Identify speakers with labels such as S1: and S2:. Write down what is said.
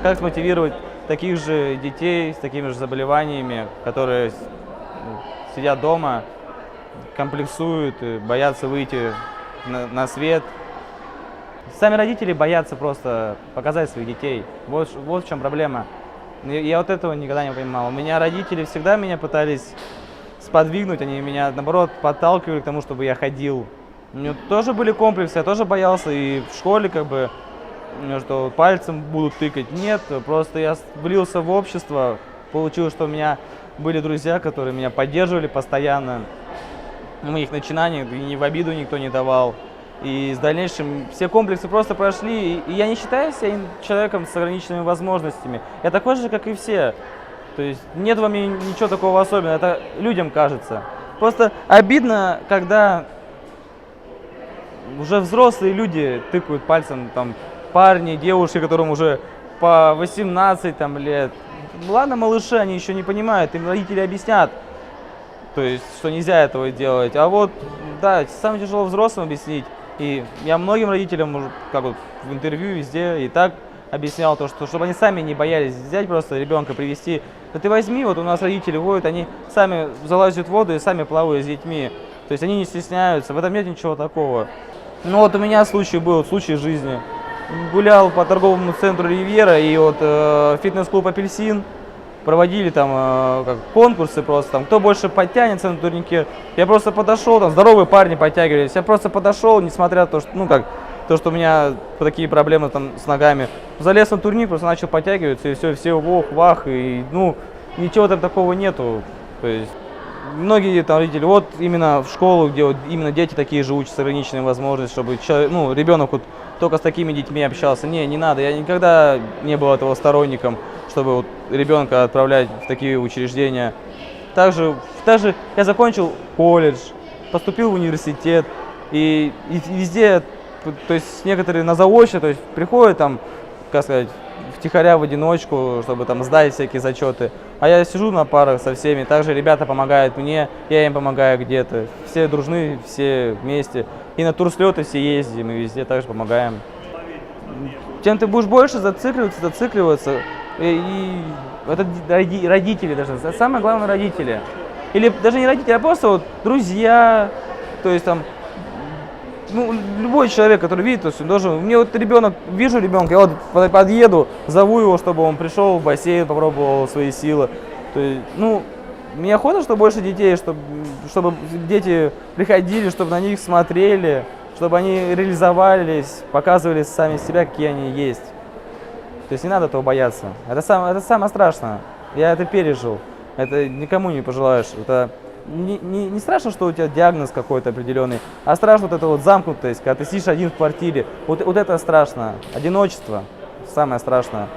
S1: как смотивировать таких же детей с такими же заболеваниями, которые сидят дома, комплексуют, боятся выйти на свет. Сами родители боятся просто показать своих детей. Вот в чем проблема. Я вот этого никогда не понимал. У меня родители всегда меня пытались сподвигнуть, они меня, наоборот, подталкивали к тому, чтобы я ходил. У меня тоже были комплексы, я тоже боялся, и в школе что пальцем будут тыкать. Нет, просто я влился в общество, получилось, что у меня были друзья, которые меня поддерживали постоянно в моих начинаниях, и ни в обиду никто не давал. И в дальнейшем все комплексы просто прошли, и я не считаю себя человеком с ограниченными возможностями. Я такой же, как и все. То есть нет во мне ничего такого особенного, это людям кажется. Просто обидно, когда уже взрослые люди тыкают пальцем, там, парни, девушки, которым уже по 18 лет. Ладно, малыши, они еще не понимают, им родители объяснят, то есть, что нельзя этого делать. А вот, да, самое тяжело взрослым объяснить. И я многим родителям уже, как вот в интервью везде и так объяснял то, что чтобы они сами не боялись взять просто ребенка, привести. Да ты возьми, вот у нас родители водят, они сами залазят в воду и сами плавают с детьми. То есть они не стесняются, в этом нет ничего такого. Ну вот у меня случай был, случай жизни. Гулял по торговому центру Ривьера, и вот фитнес-клуб «Апельсин» проводили там конкурсы просто, там, кто больше подтянется на турнике. Я просто подошел, там здоровые парни подтягивались, я просто подошел, несмотря на то, что, что у меня такие проблемы там с ногами. Залез на турник, просто начал подтягиваться, и все вах, и ничего там такого нету. То есть многие там родители, вот именно в школу, где вот именно дети такие же учатся с ограниченными возможностями, чтобы ребенок вот только с такими детьми общался. Не надо, я никогда не был этого сторонником, чтобы вот ребенка отправлять в такие учреждения. Также я закончил колледж, поступил в университет, и везде, то есть некоторые на заочно, то есть приходят там, как сказать, втихаря в одиночку, чтобы там сдать всякие зачеты. А я сижу на парах со всеми, также ребята помогают мне, я им помогаю где-то. Все дружны, все вместе. И на турслеты все ездим, и везде также помогаем. Чем ты будешь больше зацикливаться, и это родители даже, самое главное родители. Или даже не родители, а просто вот друзья, то есть там, любой человек, который видит, то есть он должен, мне вот ребенок, вижу ребенка, я вот подъеду, зову его, чтобы он пришел в бассейн, попробовал свои силы. То есть, мне охота, чтобы больше детей, чтобы дети приходили, чтобы на них смотрели, чтобы они реализовались, показывали сами себя, какие они есть. То есть не надо этого бояться. Это самое страшное. Я это пережил. Это никому не пожелаешь. Это не страшно, что у тебя диагноз какой-то определенный, а страшно вот эта вот замкнутость, когда ты сидишь один в квартире. Вот это страшно. Одиночество самое страшное.